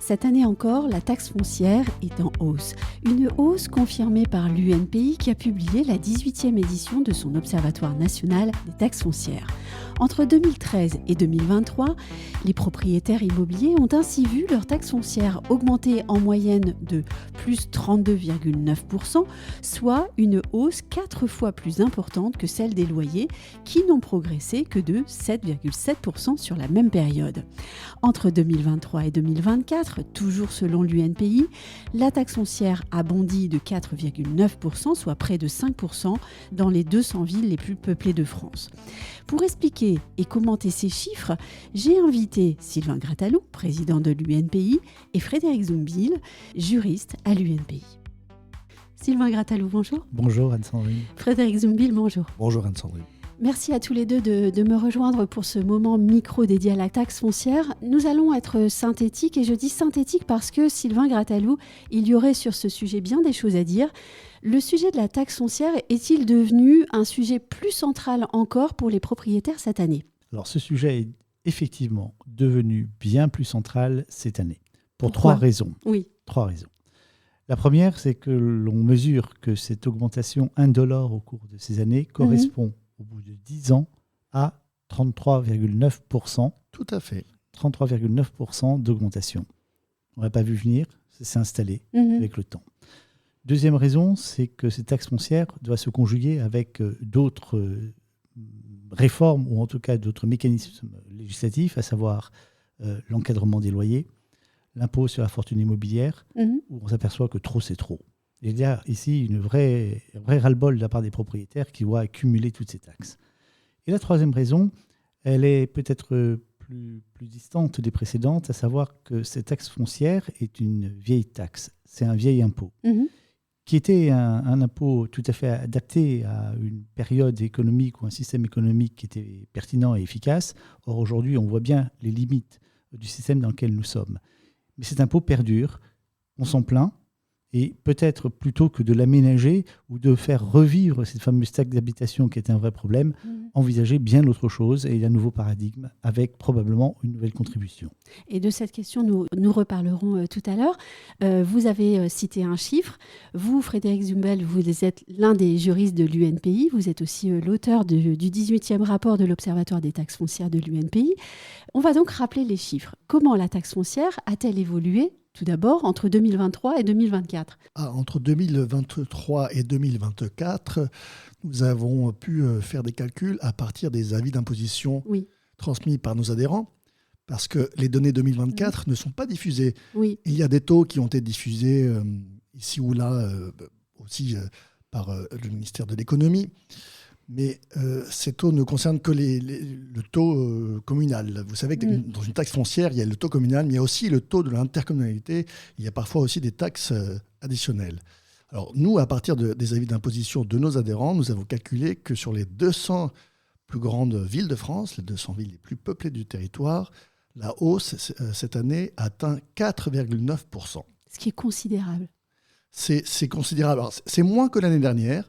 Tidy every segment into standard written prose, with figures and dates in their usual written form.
Cette année encore, la taxe foncière est en hausse. Une hausse confirmée par l'UNPI qui a publié la 18e édition de son Observatoire national des taxes foncières. Entre 2013 et 2023, les propriétaires immobiliers ont ainsi vu leur taxe foncière augmenter en moyenne de plus 32,9%, soit une hausse 4 fois plus importante que celle des loyers qui n'ont progressé que de 7,7% sur la même période. Entre 2023 et 2024, toujours selon l'UNPI, la taxe foncière a bondi de 4,9%, soit près de 5% dans les 200 villes les plus peuplées de France. Pour expliquer et commenter ces chiffres, j'ai invité Sylvain Grattalou, président de l'UNPI, et Frédéric Zumbil, juriste à l'UNPI. Sylvain Grattalou, bonjour. Bonjour Anne-Sandrine. Frédéric Zumbil, bonjour. Bonjour Anne-Sandrine. Merci à tous les deux de me rejoindre pour ce moment micro dédié à la taxe foncière. Nous allons être synthétiques, et je dis synthétique parce que Sylvain Grattalou, il y aurait sur ce sujet bien des choses à dire. Le sujet de la taxe foncière est-il devenu un sujet plus central encore pour les propriétaires cette année ? Alors ce sujet est effectivement devenu bien plus central cette année, pour Pourquoi ? trois raisons. Oui. Trois raisons. La première, c'est que l'on mesure que cette augmentation indolore au cours de ces années correspond au bout de 10 ans à 33,9%. Tout à fait. 33,9% d'augmentation. On n'a pas vu venir, ça s'est installé avec le temps. Deuxième raison, c'est que cette taxe foncière doit se conjuguer avec d'autres réformes, ou en tout cas d'autres mécanismes législatifs, à savoir l'encadrement des loyers, l'impôt sur la fortune immobilière, où on s'aperçoit que trop, c'est trop. Il y a ici un vrai ras-le-bol de la part des propriétaires qui voient accumuler toutes ces taxes. Et la troisième raison, elle est peut-être plus distante des précédentes, à savoir que cette taxe foncière est une vieille taxe. C'est un vieil impôt, qui était un impôt tout à fait adapté à une période économique ou un système économique qui était pertinent et efficace. Or, aujourd'hui, on voit bien les limites du système dans lequel nous sommes. Mais cet impôt perdure, on s'en plaint, et peut-être plutôt que de l'aménager ou de faire revivre cette fameuse taxe d'habitation qui est un vrai problème, envisager bien autre chose et un nouveau paradigme avec probablement une nouvelle contribution. Et de cette question, nous reparlerons tout à l'heure. Vous avez cité un chiffre. Vous, Frédéric Zumbil, vous êtes l'un des juristes de l'UNPI. Vous êtes aussi l'auteur du 18e rapport de l'Observatoire des taxes foncières de l'UNPI. On va donc rappeler les chiffres. Comment la taxe foncière a-t-elle évolué tout d'abord, entre 2023 et 2024 ? Entre 2023 et 2024, nous avons pu faire des calculs à partir des avis d'imposition transmis par nos adhérents, parce que les données 2024 ne sont pas diffusées. Il y a des taux qui ont été diffusés ici ou là, aussi par le ministère de l'économie. Mais ces taux ne concernent que le taux communal. Vous savez que dans une taxe foncière, il y a le taux communal, mais il y a aussi le taux de l'intercommunalité. Il y a parfois aussi des taxes additionnelles. Alors nous, à partir des avis d'imposition de nos adhérents, nous avons calculé que sur les 200 plus grandes villes de France, les 200 villes les plus peuplées du territoire, la hausse cette année atteint 4,9%. Ce qui est considérable. C'est considérable. Alors, c'est moins que l'année dernière.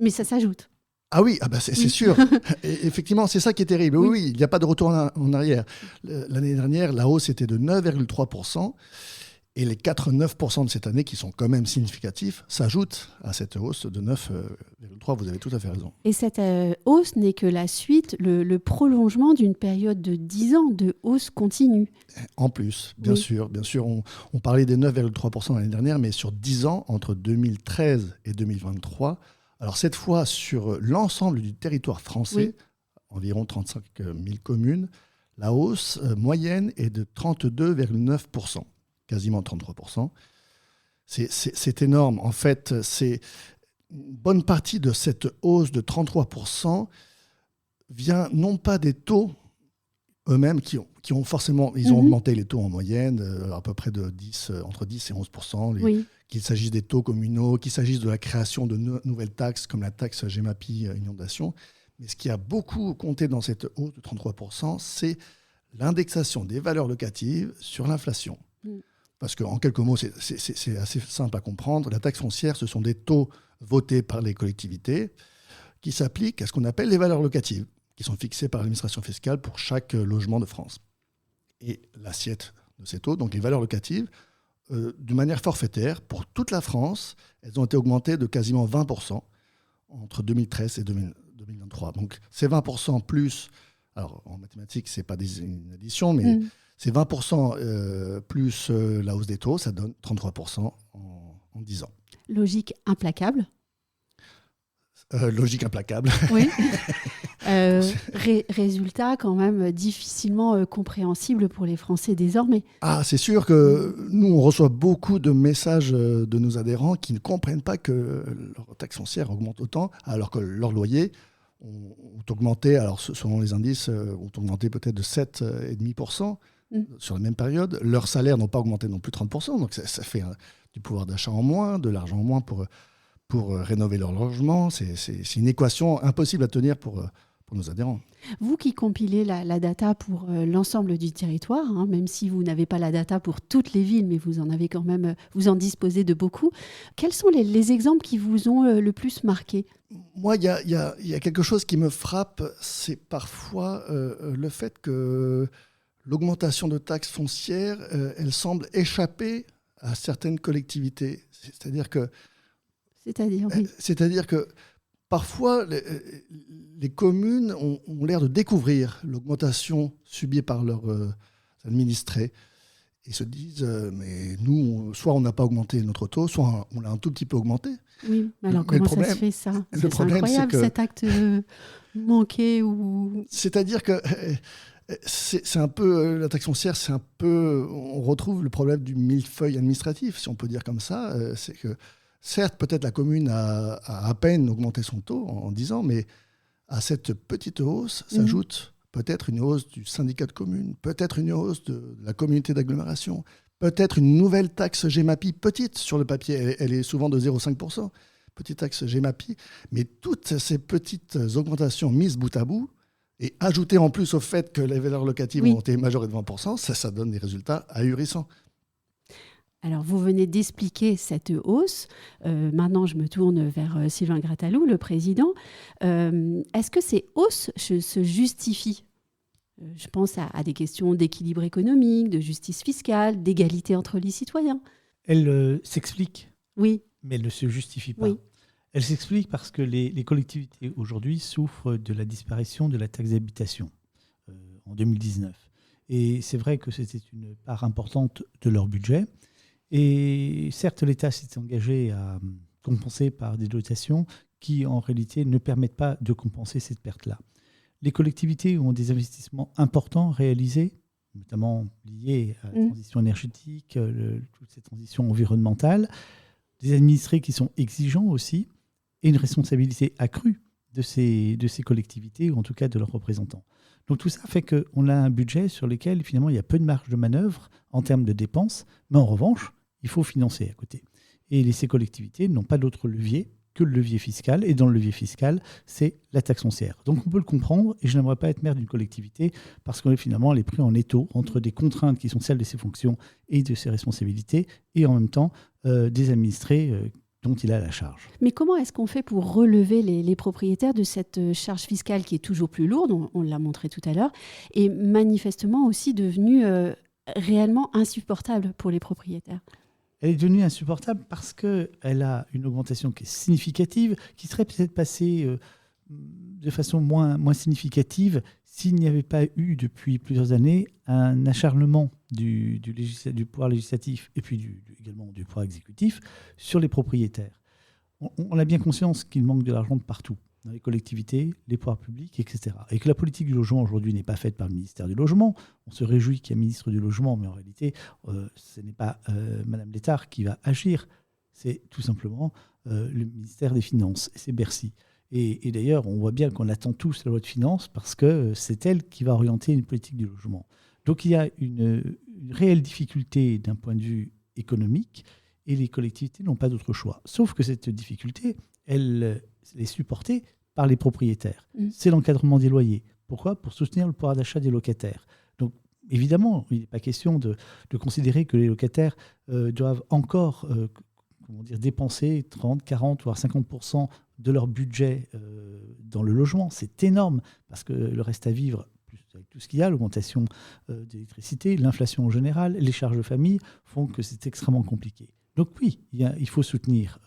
Mais ça s'ajoute. Ah oui, c'est sûr. Et effectivement, c'est ça qui est terrible. Oui, il n'y a pas de retour en arrière. L'année dernière, la hausse était de 9,3%. Et les 4,9% de cette année, qui sont quand même significatifs, s'ajoutent à cette hausse de 9,3%. Vous avez tout à fait raison. Et cette hausse n'est que la suite, le prolongement d'une période de 10 ans de hausse continue. En plus, bien sûr. On parlait des 9,3% l'année dernière, mais sur 10 ans, entre 2013 et 2023, alors cette fois sur l'ensemble du territoire français, environ 35 000 communes, la hausse moyenne est de 32,9%, quasiment 33%. C'est énorme. En fait, c'est une bonne partie de cette hausse de 33% vient non pas des taux eux-mêmes qui ont forcément, ils ont augmenté les taux en moyenne à peu près entre 10 et 11%, qu'il s'agisse des taux communaux, qu'il s'agisse de la création de nouvelles taxes comme la taxe Gemapi inondation. Mais ce qui a beaucoup compté dans cette hausse de 33%, c'est l'indexation des valeurs locatives sur l'inflation. Parce qu'en quelques mots, c'est assez simple à comprendre. La taxe foncière, ce sont des taux votés par les collectivités qui s'appliquent à ce qu'on appelle les valeurs locatives, qui sont fixées par l'administration fiscale pour chaque logement de France. Et l'assiette de ces taux, donc les valeurs locatives, de manière forfaitaire, pour toute la France, elles ont été augmentées de quasiment 20% entre 2013 et 2023. Donc c'est 20% plus, alors en mathématiques, ce n'est pas une addition, mais c'est 20% plus la hausse des taux, ça donne 33% en 10 ans. Logique implacable. Logique implacable. Oui. Résultat quand même difficilement compréhensible pour les Français désormais. Ah, c'est sûr que nous, on reçoit beaucoup de messages de nos adhérents qui ne comprennent pas que leur taxe foncière augmente autant, alors que leurs loyers ont augmenté, alors selon les indices, ont augmenté peut-être de 7,5% sur la même période. Leurs salaires n'ont pas augmenté non plus 30%, donc ça fait du pouvoir d'achat en moins, de l'argent en moins pour rénover leur logement. C'est une équation impossible à tenir pour nos adhérents. Vous qui compilez la data pour l'ensemble du territoire, même si vous n'avez pas la data pour toutes les villes, mais vous en avez quand même, vous en disposez de beaucoup. Quels sont les exemples qui vous ont le plus marqué ? Moi, il y a quelque chose qui me frappe, c'est parfois le fait que l'augmentation de taxes foncières, elle semble échapper à certaines collectivités. C'est-à-dire que parfois, les communes ont l'air de découvrir l'augmentation subie par leurs administrés et se disent mais nous, soit on n'a pas augmenté notre taux, soit on l'a un tout petit peu augmenté. Oui, mais alors comment ça se fait ça ? C'est incroyable cet acte manqué ou... C'est-à-dire que c'est un peu, la taxe foncière, c'est un peu, on retrouve le problème du millefeuille administratif, si on peut dire comme ça. C'est que certes, peut-être la commune a à peine augmenté son taux en 10 ans, mais à cette petite hausse s'ajoute peut-être une hausse du syndicat de communes, peut-être une hausse de la communauté d'agglomération, peut-être une nouvelle taxe GEMAPI, petite sur le papier, elle est souvent de 0,5%, petite taxe GEMAPI, mais toutes ces petites augmentations mises bout à bout, et ajoutées en plus au fait que les valeurs locatives ont été majorées de 20%, ça donne des résultats ahurissants. Alors, vous venez d'expliquer cette hausse. Maintenant, je me tourne vers Sylvain Grattalou, le président. Est-ce que ces hausses se justifient ? Je pense à des questions d'équilibre économique, de justice fiscale, d'égalité entre les citoyens. Elles s'expliquent, oui, mais elles ne se justifient pas. Oui. Elles s'expliquent parce que les collectivités aujourd'hui souffrent de la disparition de la taxe d'habitation en 2019. Et c'est vrai que c'était une part importante de leur budget. Et certes, l'État s'est engagé à compenser par des dotations qui, en réalité, ne permettent pas de compenser cette perte-là. Les collectivités ont des investissements importants réalisés, notamment liés à la transition énergétique, toute cette transition environnementale, des administrés qui sont exigeants aussi, et une responsabilité accrue de ces collectivités, ou en tout cas de leurs représentants. Donc tout ça fait qu'on a un budget sur lequel, finalement, il y a peu de marge de manœuvre en termes de dépenses, mais en revanche, il faut financer à côté. Et ces collectivités n'ont pas d'autre levier que le levier fiscal. Et dans le levier fiscal, c'est la taxe foncière. Donc on peut le comprendre. Et je n'aimerais pas être maire d'une collectivité parce que finalement, elle est prise en étau entre des contraintes qui sont celles de ses fonctions et de ses responsabilités, et en même temps des administrés dont il a la charge. Mais comment est-ce qu'on fait pour relever les propriétaires de cette charge fiscale qui est toujours plus lourde, on l'a montré tout à l'heure, et manifestement aussi devenue réellement insupportable pour les propriétaires ? Elle est devenue insupportable parce qu'elle a une augmentation qui est significative, qui serait peut-être passée de façon moins significative s'il n'y avait pas eu depuis plusieurs années un acharnement du pouvoir législatif et puis également du pouvoir exécutif sur les propriétaires. On a bien conscience qu'il manque de l'argent de partout, dans les collectivités, les pouvoirs publics, etc. Et que la politique du logement aujourd'hui n'est pas faite par le ministère du Logement. On se réjouit qu'il y ait un ministre du Logement, mais en réalité, ce n'est pas Madame Létard qui va agir. C'est tout simplement le ministère des Finances, et c'est Bercy. Et d'ailleurs, on voit bien qu'on attend tous la loi de finances parce que c'est elle qui va orienter une politique du logement. Donc il y a une réelle difficulté d'un point de vue économique et les collectivités n'ont pas d'autre choix. Sauf que cette difficulté, elle est supportée par les propriétaires. C'est l'encadrement des loyers. Pourquoi ? Pour soutenir le pouvoir d'achat des locataires. Donc évidemment, il n'est pas question de considérer que les locataires doivent encore dépenser 30, 40, voire 50% de leur budget dans le logement. C'est énorme parce que le reste à vivre, plus avec tout ce qu'il y a, l'augmentation de l'électricité, l'inflation en général, les charges de famille font que c'est extrêmement compliqué. Donc oui, il faut soutenir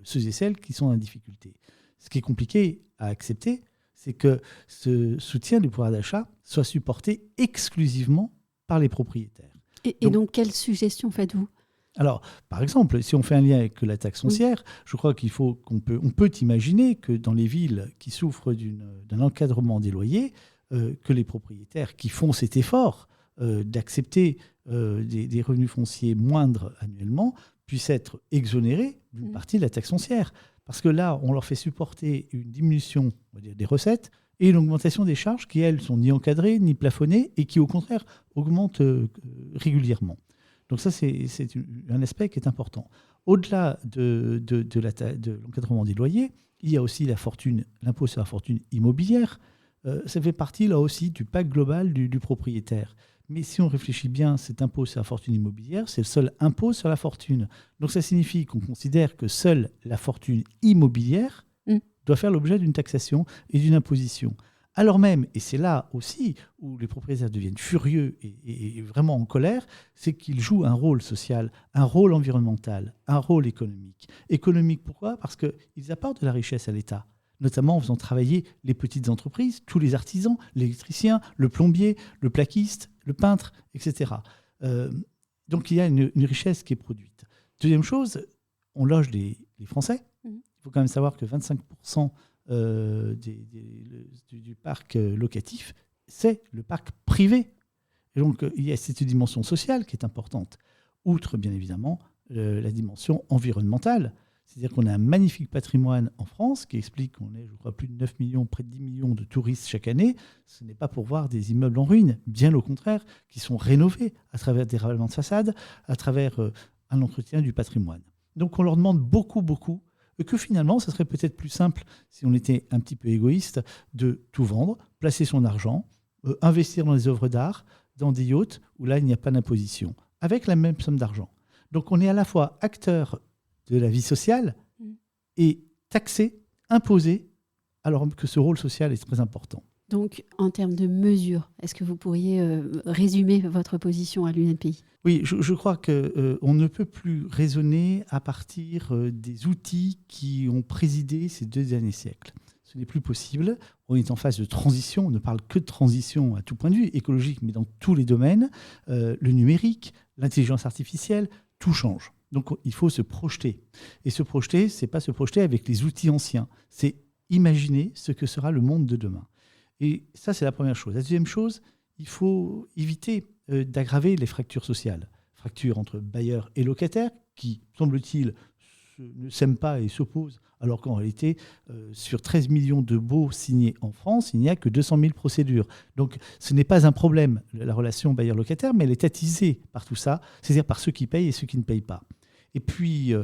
ceux et celles qui sont en difficulté. Ce qui est compliqué à accepter, c'est que ce soutien du pouvoir d'achat soit supporté exclusivement par les propriétaires. Et donc, quelles suggestions faites-vous ? Alors, par exemple, si on fait un lien avec la taxe foncière, je crois qu'on peut imaginer que dans les villes qui souffrent d'un encadrement des loyers, que les propriétaires qui font cet effort d'accepter des revenus fonciers moindres annuellement puissent être exonérés d'une partie de la taxe foncière. Parce que là, on leur fait supporter une diminution, on va dire, des recettes et une augmentation des charges qui, elles, sont ni encadrées, ni plafonnées et qui, au contraire, augmentent régulièrement. Donc ça, c'est un aspect qui est important. Au-delà de l'encadrement des loyers, il y a aussi l'impôt sur la fortune immobilière. Ça fait partie, là aussi, du pacte global du propriétaire. Mais si on réfléchit bien, cet impôt sur la fortune immobilière, c'est le seul impôt sur la fortune. Donc ça signifie qu'on considère que seule la fortune immobilière doit faire l'objet d'une taxation et d'une imposition. Alors même, et c'est là aussi où les propriétaires deviennent furieux et vraiment en colère, c'est qu'ils jouent un rôle social, un rôle environnemental, un rôle économique. Économique, pourquoi ? Parce qu'ils apportent de la richesse à l'État, notamment en faisant travailler les petites entreprises, tous les artisans, l'électricien, le plombier, le plaquiste, le peintre, etc. Donc il y a une richesse qui est produite. Deuxième chose, on loge les Français. Il faut quand même savoir que 25% du parc locatif, c'est le parc privé. Et donc, il y a cette dimension sociale qui est importante, outre, bien évidemment, la dimension environnementale. C'est-à-dire qu'on a un magnifique patrimoine en France qui explique qu'on est, je crois, plus de 9 millions, près de 10 millions de touristes chaque année. Ce n'est pas pour voir des immeubles en ruine, bien au contraire, qui sont rénovés à travers des ravalements de façade, à travers un entretien du patrimoine. Donc, on leur demande beaucoup, que finalement, ce serait peut-être plus simple, si on était un petit peu égoïste, de tout vendre, placer son argent, investir dans des œuvres d'art, dans des yachts, où là, il n'y a pas d'imposition, avec la même somme d'argent. Donc, on est à la fois acteur de la vie sociale et taxé, imposé, alors que ce rôle social est très important. Donc, en termes de mesures, est-ce que vous pourriez résumer votre position à l'UNPI ? Oui, je crois qu'on ne peut plus raisonner à partir des outils qui ont présidé ces 2 derniers siècles. Ce n'est plus possible. On est en phase de transition. On ne parle que de transition à tout point de vue, écologique, mais dans tous les domaines. Le numérique, l'intelligence artificielle, tout change. Donc, il faut se projeter. Et se projeter, ce n'est pas se projeter avec les outils anciens. C'est imaginer ce que sera le monde de demain. Et ça, c'est la première chose. La deuxième chose, il faut éviter d'aggraver les fractures sociales. Fractures entre bailleurs et locataires qui, semble-t-il, ne s'aiment pas et s'opposent, alors qu'en réalité, sur 13 millions de baux signés en France, il n'y a que 200 000 procédures. Donc, ce n'est pas un problème, la relation bailleur-locataire, mais elle est attisée par tout ça, c'est-à-dire par ceux qui payent et ceux qui ne payent pas. Et puis,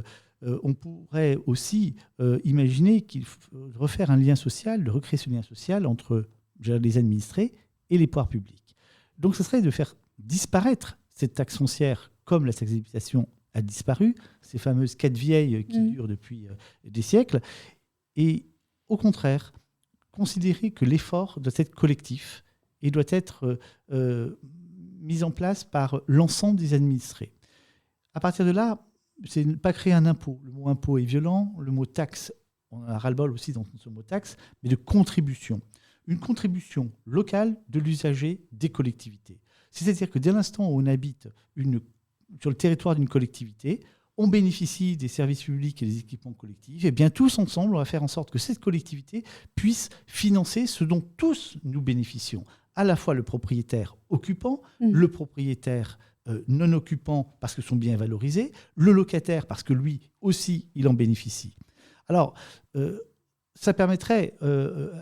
on pourrait aussi imaginer qu'il faut refaire un lien social, de recréer ce lien social entre les administrés et les pouvoirs publics. Donc, ce serait de faire disparaître cette taxe foncière comme la taxe d'habitation a disparu, ces fameuses 4 vieilles qui durent depuis des siècles, et au contraire, considérer que l'effort doit être collectif et doit être mis en place par l'ensemble des administrés. À partir de là, c'est ne pas créer un impôt. Le mot impôt est violent, le mot taxe, on a ras-le-bol aussi dans ce mot taxe, mais de contribution. Une contribution locale de l'usager des collectivités. C'est-à-dire que dès l'instant où on habite sur le territoire d'une collectivité, on bénéficie des services publics et des équipements collectifs, et bien tous ensemble, on va faire en sorte que cette collectivité puisse financer ce dont tous nous bénéficions. À la fois le propriétaire occupant, le propriétaire non occupant parce que son bien est valorisé, le locataire parce que lui aussi, il en bénéficie. Alors, ça permettrait,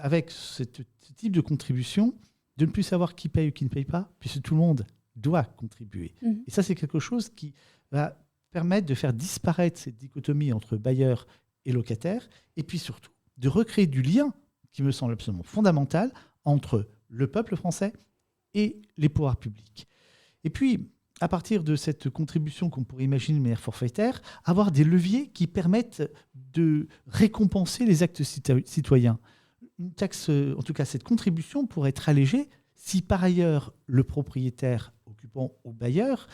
avec ce type de contribution, de ne plus savoir qui paye ou qui ne paye pas, puisque tout le monde doit contribuer. Et ça, c'est quelque chose qui va permettre de faire disparaître cette dichotomie entre bailleurs et locataires, et puis surtout de recréer du lien, qui me semble absolument fondamental, entre le peuple français et les pouvoirs publics. Et puis, à partir de cette contribution qu'on pourrait imaginer de manière forfaitaire, avoir des leviers qui permettent de récompenser les actes citoyens. Une taxe, en tout cas cette contribution, pourrait être allégée si par ailleurs le propriétaire occupant ou bailleur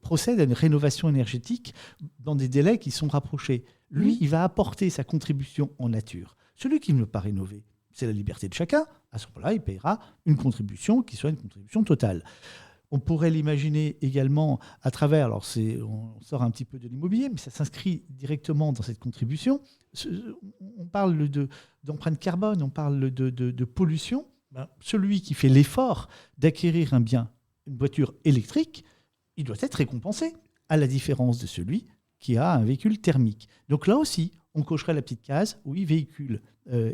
procède à une rénovation énergétique dans des délais qui sont rapprochés. Lui, il va apporter sa contribution en nature. Celui qui ne veut pas rénover, c'est la liberté de chacun. À ce moment-là, il paiera une contribution qui soit une contribution totale. On pourrait l'imaginer également à travers, alors on sort un petit peu de l'immobilier, mais ça s'inscrit directement dans cette contribution. On parle d'empreinte carbone, on parle de pollution. Celui qui fait l'effort d'acquérir un bien, une voiture électrique, il doit être récompensé, à la différence de celui qui a un véhicule thermique. Donc là aussi, on cocherait la petite case, oui, véhicule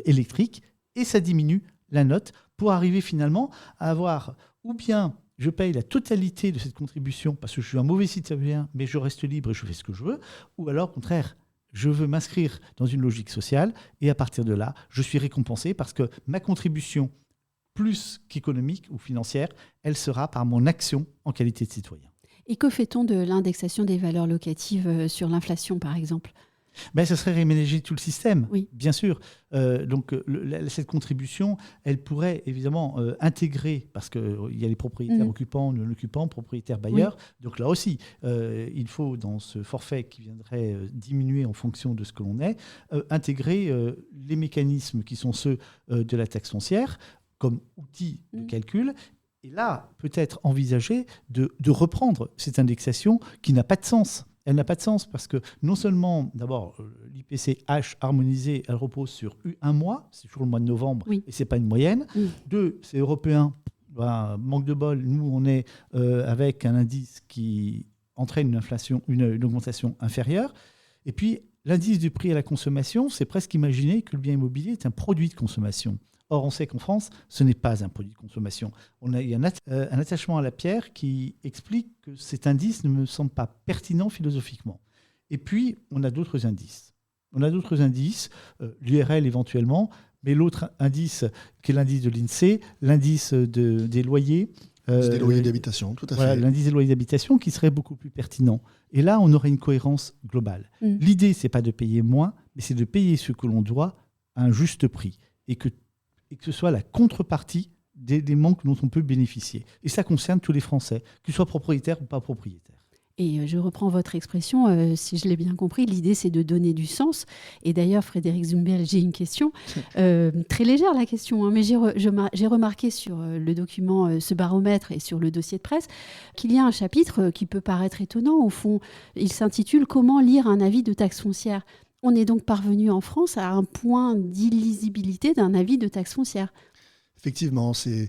électrique, et ça diminue la note pour arriver finalement à avoir, ou bien je paye la totalité de cette contribution parce que je suis un mauvais citoyen, mais je reste libre et je fais ce que je veux, ou alors au contraire, je veux m'inscrire dans une logique sociale, et à partir de là, je suis récompensé parce que ma contribution, plus qu'économique ou financière, elle sera par mon action en qualité de citoyen. Et que fait-on de l'indexation des valeurs locatives sur l'inflation, par exemple ? Ce serait réménager tout le système, oui. Bien sûr. Donc, cette contribution, elle pourrait évidemment intégrer, parce qu'il y a les propriétaires occupants, non-occupants, propriétaires bailleurs. Oui. Donc là aussi, il faut, dans ce forfait qui viendrait diminuer en fonction de ce que l'on est, intégrer les mécanismes qui sont ceux de la taxe foncière comme outil de calcul. Et là, peut-être envisager de reprendre cette indexation qui n'a pas de sens. Elle n'a pas de sens parce que non seulement, d'abord, l'IPCH harmonisé, elle repose sur un mois, c'est toujours le mois de novembre, et ce n'est pas une moyenne. 2, c'est européen. Manque de bol, nous, on est avec un indice qui entraîne une inflation, une augmentation inférieure. Et puis, l'indice du prix à la consommation, c'est presque imaginer que le bien immobilier est un produit de consommation. Or, on sait qu'en France, ce n'est pas un produit de consommation. Il y a un attachement à la pierre qui explique que cet indice ne me semble pas pertinent philosophiquement. Et puis, on a d'autres indices. L'URL éventuellement, mais l'autre indice, qui est l'indice de l'INSEE, l'indice des loyers. Des loyers d'habitation, tout à fait. L'indice des loyers d'habitation qui serait beaucoup plus pertinent. Et là, on aurait une cohérence globale. L'idée, ce n'est pas de payer moins, mais c'est de payer ce que l'on doit à un juste prix. Et que ce soit la contrepartie des manques dont on peut bénéficier. Et ça concerne tous les Français, qu'ils soient propriétaires ou pas propriétaires. Et je reprends votre expression, si je l'ai bien compris, l'idée c'est de donner du sens. Et d'ailleurs, Frédéric Zumbel, j'ai une question, très légère la question, mais j'ai remarqué sur le document, ce baromètre et sur le dossier de presse, qu'il y a un chapitre qui peut paraître étonnant. Au fond, il s'intitule « Comment lire un avis de taxe foncière ?» On est donc parvenu en France à un point d'illisibilité d'un avis de taxe foncière. Effectivement, ce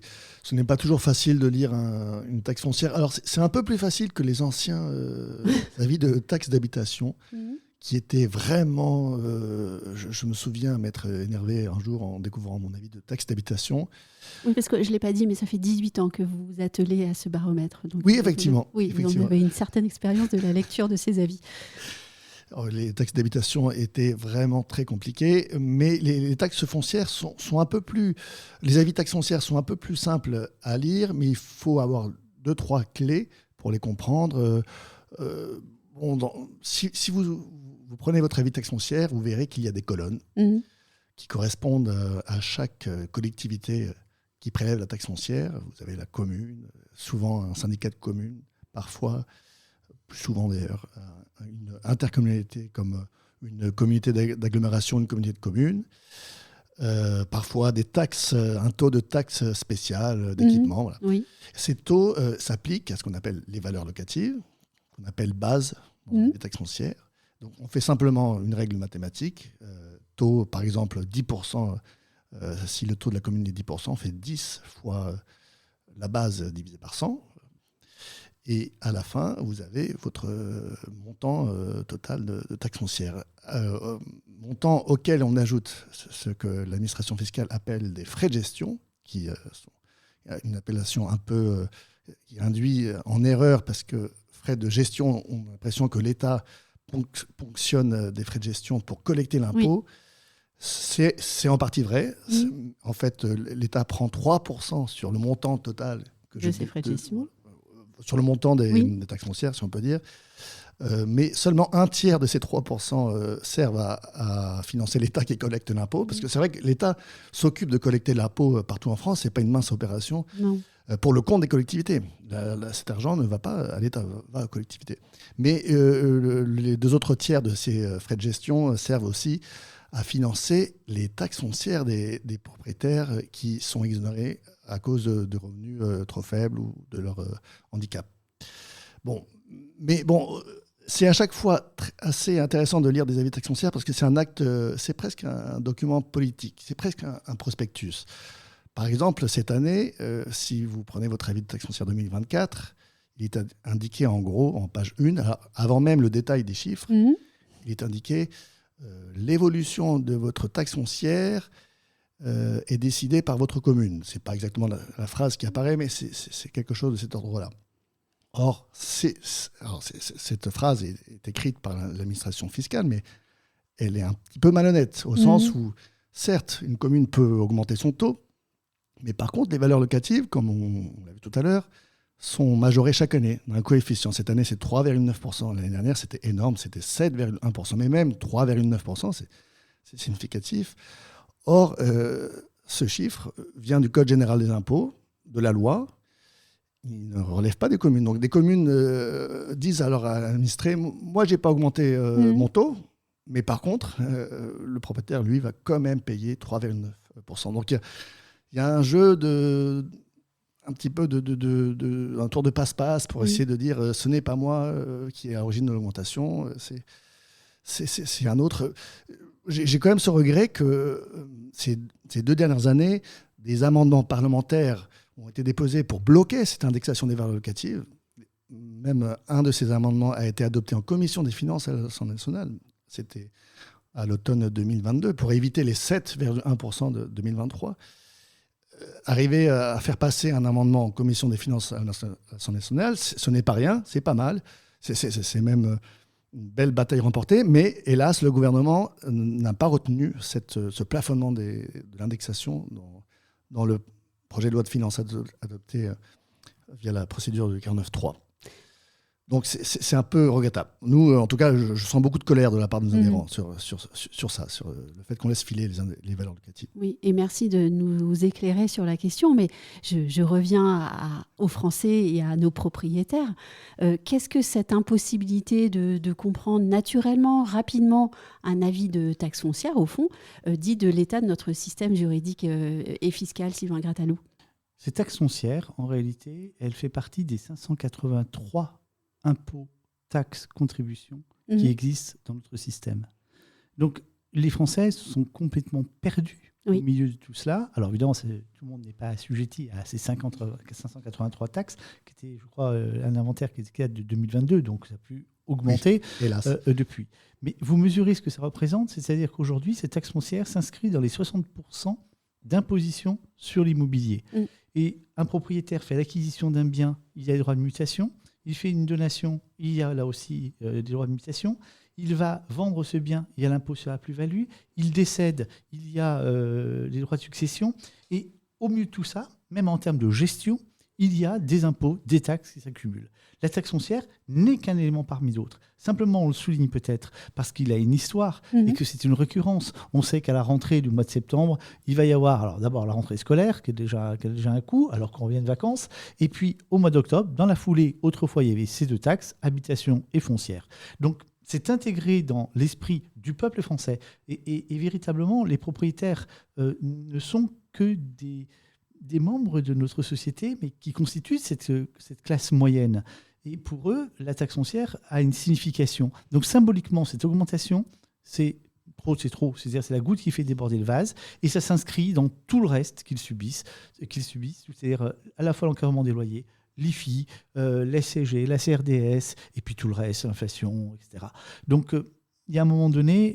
n'est pas toujours facile de lire une taxe foncière. Alors, c'est un peu plus facile que les anciens avis de taxe d'habitation, qui étaient vraiment... je me souviens m'être énervé un jour en découvrant mon avis de taxe d'habitation. Oui, parce que je ne l'ai pas dit, mais ça fait 18 ans que vous vous attelez à ce baromètre. Donc oui, effectivement. Vous en avez une certaine expérience de la lecture de ces avis. Les taxes d'habitation étaient vraiment très compliquées, mais les taxes foncières sont un peu plus... Les avis de taxes foncières sont un peu plus simples à lire, mais il faut avoir 2-3 clés pour les comprendre. Si vous prenez votre avis de taxe foncière, vous verrez qu'il y a des colonnes qui correspondent à chaque collectivité qui prélève la taxe foncière. Vous avez la commune, souvent un syndicat de communes, parfois, plus souvent d'ailleurs, une intercommunalité comme une communauté d'agglomération, une communauté de communes, parfois des taxes, un taux de taxe spéciale d'équipement. Voilà. Oui. Ces taux s'appliquent à ce qu'on appelle les valeurs locatives, qu'on appelle base dans les taxes foncières. Donc on fait simplement une règle mathématique, taux par exemple 10%, si le taux de la commune est 10%, on fait 10 fois la base divisée par 100. Et à la fin, vous avez votre montant total de taxe foncière. Montant auquel on ajoute ce que l'administration fiscale appelle des frais de gestion, qui sont une appellation un peu qui induit en erreur, parce que frais de gestion, on a l'impression que l'État ponctionne des frais de gestion pour collecter l'impôt. Oui. C'est en partie vrai. En fait, l'État prend 3% sur le montant total de ces frais de gestion. Sur le montant des taxes foncières, si on peut dire. Mais seulement un tiers de ces 3% servent à financer l'État qui collecte l'impôt. Parce que c'est vrai que l'État s'occupe de collecter l'impôt partout en France. Ce n'est pas une mince opération. pour le compte des collectivités. Cet argent ne va pas à l'État, va aux collectivités. Mais les 2 autres tiers de ces frais de gestion servent aussi à financer les taxes foncières des propriétaires qui sont exonérés à cause de revenus trop faibles ou de leur handicap. C'est à chaque fois assez intéressant de lire des avis de taxes foncières parce que c'est un acte, c'est presque un document politique, c'est presque un prospectus. Par exemple, cette année, si vous prenez votre avis de taxe foncière 2024, il est indiqué en gros, en page 1, avant même le détail des chiffres, il est indiqué l'évolution de votre taxe foncière est décidée par votre commune. Ce n'est pas exactement la phrase qui apparaît, mais c'est quelque chose de cet ordre-là. Or, cette phrase est écrite par l'administration fiscale, mais elle est un petit peu malhonnête, au sens où, certes, une commune peut augmenter son taux, mais par contre, les valeurs locatives, comme on l'a vu tout à l'heure, sont majorées chaque année d'un coefficient. Cette année, c'est 3,9%. L'année dernière, c'était énorme, c'était 7,1%. Mais même 3,9%, c'est significatif. Or, ce chiffre vient du Code général des impôts, de la loi. Il ne relève pas des communes. Donc, des communes disent alors à l'administré, moi, je n'ai pas augmenté mon taux, mais par contre, le propriétaire, lui, va quand même payer 3,9%. Donc, il y a un jeu un petit peu un tour de passe-passe pour essayer de dire ce n'est pas moi qui est à l'origine de l'augmentation, c'est un autre. J'ai quand même ce regret que ces 2 dernières années, des amendements parlementaires ont été déposés pour bloquer cette indexation des valeurs locatives. Même un de ces amendements a été adopté en commission des finances à l'Assemblée nationale. C'était à l'automne 2022 pour éviter les 7,1% de 2023. Arriver à faire passer un amendement en commission des finances à l'Assemblée nationale, ce n'est pas rien, c'est pas mal. C'est même une belle bataille remportée, mais hélas, le gouvernement n'a pas retenu ce plafonnement de l'indexation dans le projet de loi de finances adopté via la procédure du 49.3. Donc c'est un peu regrettable. Nous, en tout cas, je sens beaucoup de colère de la part de nos adhérents sur ça, sur le fait qu'on laisse filer les valeurs locatives. Oui, et merci de nous éclairer sur la question, mais je reviens aux Français et à nos propriétaires. Qu'est-ce que cette impossibilité de comprendre naturellement, rapidement, un avis de taxe foncière, au fond, dit de l'état de notre système juridique et fiscal, Sylvain Grattalou ? Cette taxe foncière, en réalité, elle fait partie des 583 impôts, taxes, contributions qui existent dans notre système. Donc, les Français sont complètement perdus au milieu de tout cela. Alors, évidemment, tout le monde n'est pas assujetti à ces 583 taxes, qui étaient, je crois, un inventaire qui était de 2022, donc ça a pu augmenter depuis. Mais vous mesurez ce que ça représente, c'est-à-dire qu'aujourd'hui, cette taxe foncière s'inscrit dans les 60% d'imposition sur l'immobilier. Et un propriétaire fait l'acquisition d'un bien, il y a des droits de mutation. Il fait une donation, il y a là aussi des droits de mutation. Il va vendre ce bien, il y a l'impôt sur la plus-value. Il décède, il y a les droits de succession. Et au milieu de tout ça, même en termes de gestion, il y a des impôts, des taxes qui s'accumulent. La taxe foncière n'est qu'un élément parmi d'autres. Simplement, on le souligne peut-être parce qu'il a une histoire et que c'est une récurrence. On sait qu'à la rentrée du mois de septembre, il va y avoir alors d'abord la rentrée scolaire qui a déjà un coût alors qu'on revient de vacances. Et puis au mois d'octobre, dans la foulée, autrefois, il y avait ces 2 taxes, habitation et foncière. Donc, c'est intégré dans l'esprit du peuple français. Et véritablement, les propriétaires ne sont que des membres de notre société, mais qui constituent cette classe moyenne. Et pour eux, la taxe foncière a une signification. Donc symboliquement, cette augmentation, c'est trop. C'est-à-dire c'est la goutte qui fait déborder le vase, et ça s'inscrit dans tout le reste qu'ils subissent. C'est-à-dire à la fois l'encadrement des loyers, l'IFI, l'SCG, la CRDS, et puis tout le reste, l'inflation, etc. Donc il y a un moment donné,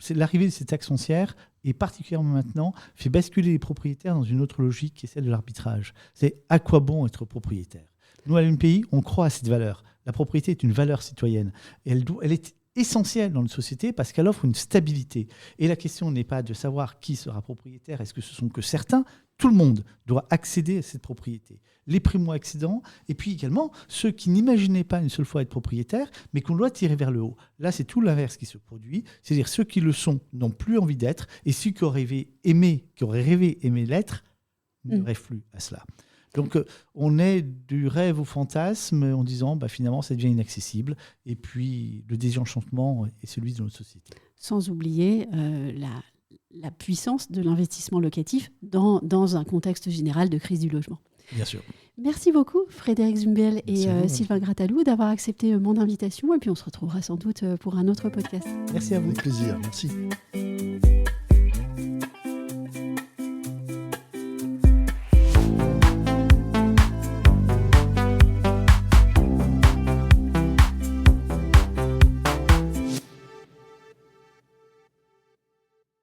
c'est l'arrivée de ces taxes foncières, et particulièrement maintenant, fait basculer les propriétaires dans une autre logique qui est celle de l'arbitrage. C'est à quoi bon être propriétaire ? Nous, à l'UNPI, on croit à cette valeur. La propriété est une valeur citoyenne. Et elle est essentielle dans une société parce qu'elle offre une stabilité. Et la question n'est pas de savoir qui sera propriétaire, est-ce que ce sont que certains ? Tout le monde doit accéder à cette propriété. Les primo-accédants, et puis également ceux qui n'imaginaient pas une seule fois être propriétaires, mais qu'on doit tirer vers le haut. Là, c'est tout l'inverse qui se produit. C'est-à-dire ceux qui le sont n'ont plus envie d'être, et ceux qui auraient rêvé aimer l'être ne rêvent plus à cela. Donc, on est du rêve au fantasme en disant, finalement, ça devient inaccessible. Et puis, le désenchantement est celui de notre société. Sans oublier la puissance de l'investissement locatif dans un contexte général de crise du logement. Bien sûr. Merci beaucoup, Frédéric Zumbel et Sylvain Grattalou, d'avoir accepté mon invitation. Et puis, on se retrouvera sans doute pour un autre podcast. Merci à vous. Avec plaisir. Merci.